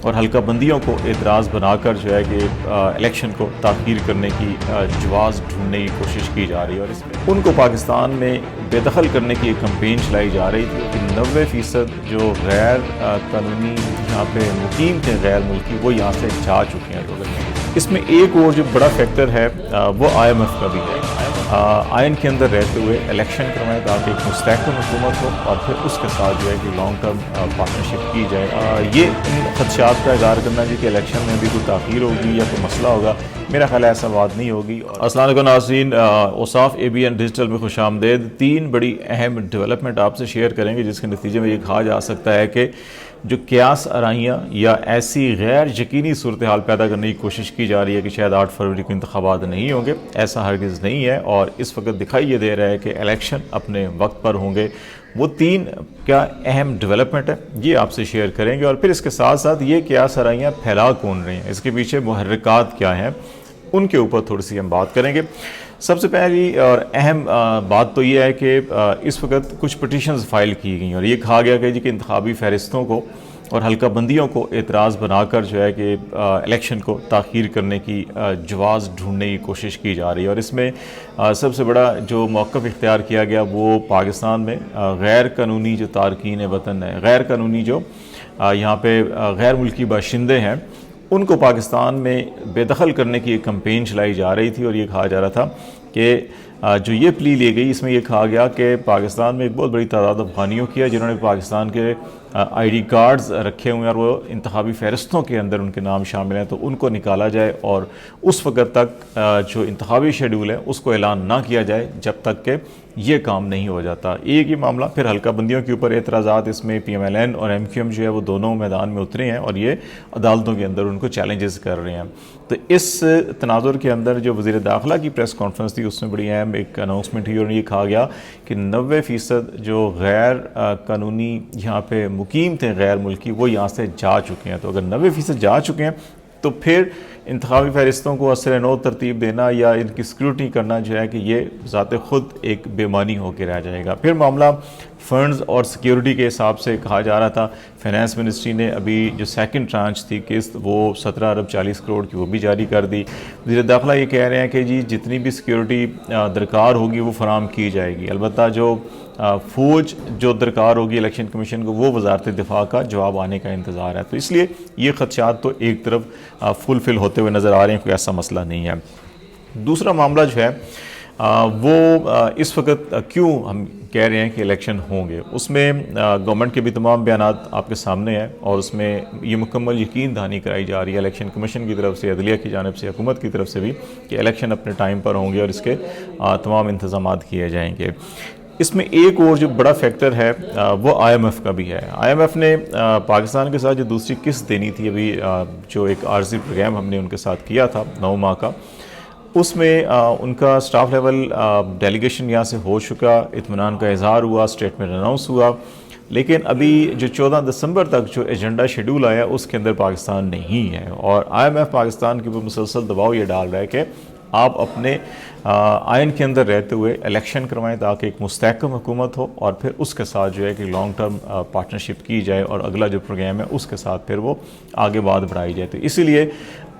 और हल्का बंदियों को एतराज़ बनाकर जो है कि इलेक्शन को ताख़ीर करने की जवाज़ ढूंढने की कोशिश की जा रही है। और इसमें उनको पाकिस्तान में बेदखल करने की एक कैंपेन चलाई जा रही थी कि 90% जो गैर कानूनी यहाँ पे मुकीम थे गैर मुल्की वो यहाँ से जा चुके हैं। तो इसमें एक और जो बड़ा फैक्टर है वो IMF का भी है। आयन के अंदर रहते हुए इलेक्शन करवाएं ताकि एक मुस्तहकम हुकूमत हो और फिर उसके साथ जो है कि लॉन्ग टर्म पार्टनरशिप की जाए। ये इन खदशात का इज़हार करना जी कि इलेक्शन में भी कोई ताख़ीर होगी या कोई मसला होगा, मेरा ख्याल है ऐसा बात नहीं होगी। अस्सलाम वालेकुम नाज़रीन, औसाफ ABN डिजिटल में खुशामदीद। 3 बड़ी अहम डेवलपमेंट आपसे शेयर करेंगे जिसके नतीजे में ये कहा जा सकता है कि जो क्यास आराइयाँ या ऐसी गैर यकीनी सूरत हाल पैदा करने की कोशिश की जा रही है कि शायद 8 फरवरी को इंतखाबात नहीं होंगे, ऐसा हरगिज़ नहीं है। और इस वक्त दिखाई ये दे रहा है कि इलेक्शन अपने वक्त पर होंगे। वो 3 क्या अहम डेवलपमेंट है ये आपसे शेयर करेंगे और फिर इसके साथ साथ ये क्यास आराइयाँ फैला कौन रही हैं, इसके पीछे मुहर्रिकात क्या हैं, उनके ऊपर थोड़ी सी हम बात करेंगे। सबसे पहली और अहम बात तो ये है कि इस वक्त कुछ पटिशन्स फाइल की गई और ये कहा गया कि जी कि इंतखाबी फहरिस्तों को और हल्का बंदियों को एतराज़ बनाकर जो है कि इलेक्शन को ताख़ीर करने की जवाज़ ढूंढने की कोशिश की जा रही है। और इसमें सबसे बड़ा जो मौक़िफ़ इख्तियार किया गया वो पाकिस्तान में गैर कानूनी जो तारकीन वतन है, गैर कानूनी जो यहाँ पे गैर मुल्की बाशिंदे हैं, उनको पाकिस्तान में बेदखल करने की एक कैंपेन चलाई जा रही थी। और ये कहा जा रहा था कि जो ये प्ली ली गई इसमें यह कहा गया कि पाकिस्तान में एक बहुत बड़ी तादाद अफ़गानियों की है जिन्होंने पाकिस्तान के ID कार्ड्स रखे हुए हैं और वो इंतखाबी फहरिस्तों के अंदर उनके नाम शामिल हैं, तो उनको निकाला जाए और उस वक़्त तक जो इंतखाबी शेड्यूल है उसको ऐलान ना किया जाए जब तक कि ये काम नहीं हो जाता। एक ही मामला फिर हल्का बंदियों के ऊपर एतराज़ात, इसमें PMLN और MQM जो है वो दोनों मैदान में उतरे हैं और ये अदालतों के अंदर उनको चैलेंजेस कर रहे हैं। तो इस तनाजुर के अंदर जो वज़ीर दाखिला की प्रेस कॉन्फ्रेंस थी उसमें बड़ी अहम एक अनाउंसमेंट हुई और ये कहा गया कि 90% जो गैर कानूनी यहाँ पे मुकीम थे गैर मुल्की वो यहाँ से जा चुके हैं। तो अगर 90% जा चुके हैं तो फिर इंतखाबी फहरिस्तों को असर नौ तरतीब देना या इनकी स्क्रूटनी करना जो है कि ये ज़ात खुद एक बेमानी होकर रह जाएगा। फिर मामला फंड्स और सिक्योरिटी के हिसाब से कहा जा रहा था। फाइनेंस मिनिस्ट्री ने अभी जो सेकंड ट्रांच थी किस्त वो 17 अरब 40 करोड़ की वो भी जारी कर दी। वज़ीर दाखिला ये कह रहे हैं कि जी जितनी भी सिक्योरिटी दरकार होगी वो फराम की जाएगी, अलबत्ता जो फ़ौज जो दरकार होगी इलेक्शन कमीशन को वो वजारत दिफा का जवाब आने का इंतज़ार है। तो इसलिए ये खदशात तो एक तरफ फुलफ़िल होते हुए नज़र आ रहे हैं, कोई ऐसा मसला नहीं है। दूसरा मामला जो है वो इस वक्त क्यों हम कह रहे हैं कि इलेक्शन होंगे, उसमें गवर्नमेंट के भी तमाम बयान आपके सामने हैं और उसमें ये मुकम्मल यकीन दहानी कराई जा रही है इलेक्शन कमीशन की तरफ से, अदलिया की जानिब से, हुकूमत की तरफ से भी कि इलेक्शन अपने टाइम पर होंगे और इसके तमाम इंतज़ामात किए जाएंगे। इसमें एक और जो बड़ा फैक्टर है वो IMF का भी है। IMF ने पाकिस्तान के साथ जो दूसरी किस्त देनी थी अभी जो एक आर्जी प्रोग्राम हमने उनके साथ किया था 9 माह का, उसमें उनका स्टाफ लेवल डेलीगेशन यहाँ से हो चुका, इत्मीनान का इजहार हुआ, स्टेटमेंट अनाउंस हुआ, लेकिन अभी जो 14 दिसंबर तक जो एजेंडा शेड्यूल आया उसके अंदर पाकिस्तान नहीं है। और IMF पाकिस्तान के ऊपर मुसलसल दबाव ये डाल रहा है कि आप अपने आयन के अंदर रहते हुए इलेक्शन करवाएं ताकि एक मुस्तहकम हुकूमत हो और फिर उसके साथ जो है कि लॉन्ग टर्म पार्टनरशिप की जाए और अगला जो प्रोग्राम है उसके साथ फिर वो आगे बात बढ़ाई जाए। तो इसीलिए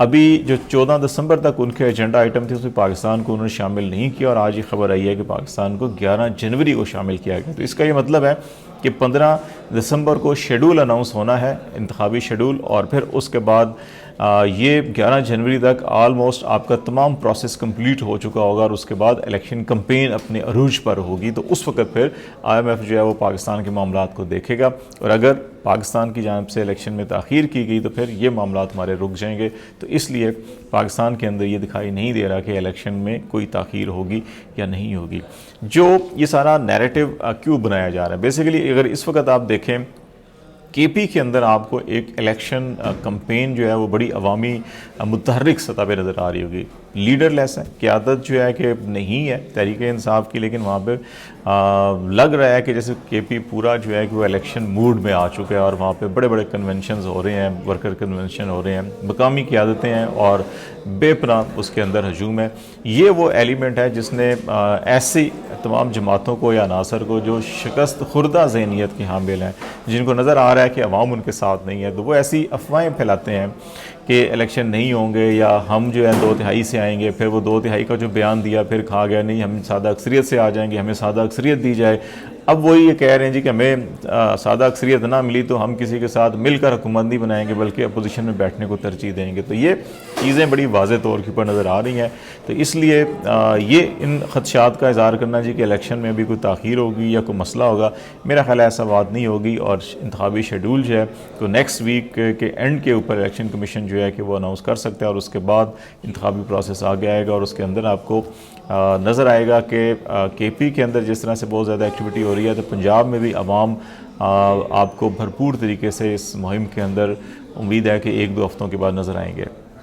अभी जो 14 दिसंबर तक उनके एजेंडा आइटम थे उसमें पाकिस्तान को उन्होंने शामिल नहीं किया और आज ये खबर आई है कि पाकिस्तान को 11 जनवरी को शामिल किया गया। तो इसका ये मतलब है कि 15 दिसंबर को शेड्यूल अनाउंस होना है, इंतखाबी शेड्यूल, और फिर उसके बाद ये 11 जनवरी तक आलमोस्ट आपका तमाम प्रोसेस कंप्लीट हो चुका होगा और उसके बाद इलेक्शन कैंपेन अपने अरूज पर होगी। तो उस वक्त फिर IMF जो है वो पाकिस्तान के मामलात को देखेगा और अगर पाकिस्तान की जानिब से इलेक्शन में ताख़ीर की गई तो फिर ये मामलात हमारे रुक जाएंगे। तो इसलिए पाकिस्तान के अंदर ये दिखाई नहीं दे रहा कि इलेक्शन में कोई ताख़ीर होगी या नहीं होगी। जो ये सारा नैरेटिव क्यों बनाया जा रहा है, बेसिकली अगर इस वक्त आप देखें KP के अंदर आपको एक इलेक्शन कैंपेन जो है वो बड़ी अवामी मुतहर्रिक सतह पे नज़र आ रही होगी। लीडरलेस है, क़यादत जो है कि नहीं है तहरीक इंसाफ की, लेकिन वहाँ पे लग रहा है कि जैसे KP पूरा जो है कि वो इलेक्शन मूड में आ चुका है और वहाँ पे बड़े बड़े कन्वेंशंस हो रहे हैं, वर्कर कन्वेंशन हो रहे हैं, मकामी क़यादतें हैं और बेपनाह उसके अंदर हजूम है। ये वो एलिमेंट है जिसने ऐसी तमाम जमातों को या अनासर को जो शिकस्त खुर्दा ज़हनीत के हामिल हैं, जिनको नज़र आ रहा है है कि अवाम उनके साथ नहीं है, तो वो ऐसी अफवाहें फैलाते हैं कि इलेक्शन नहीं होंगे या हम जो है 2/3 से आएंगे, फिर वो 2/3 का जो बयान दिया फिर कहा गया नहीं हम सादा अक्सरियत से आ जाएंगे, हमें सादा अक्सरियत दी जाए। अब वही ये कह रहे हैं जी कि हमें सादा अक्सरियत ना मिली तो हम किसी के साथ मिलकर हुकूमत नहीं बनाएंगे बल्कि अपोजिशन में बैठने को तरजीह देंगे। तो ये चीज़ें बड़ी वाज़े तौर के ऊपर नज़र आ रही हैं। तो इसलिए ये इन खदशात का इज़हार करना जी कि इलेक्शन में भी कोई ताख़ीर होगी या कोई मसला होगा, मेरा ख्याल है ऐसा बात नहीं होगी। और इंतखाबी शेड्यूल जो है तो नेक्स्ट वीक के एंड के ऊपर इलेक्शन कमीशन जो है कि वो अनाउंस कर सकता है और उसके बाद इंतखाबी प्रोसेस आगे आएगा और उसके अंदर आपको नज़र आएगा कि KP के अंदर जिस तरह से बहुत ज़्यादा एक्टिविटी हो रही है, तो पंजाब में भी अवाम आपको भरपूर तरीके से इस मुहिम के अंदर उम्मीद है कि 1-2 हफ्तों के बाद नज़र आएंगे।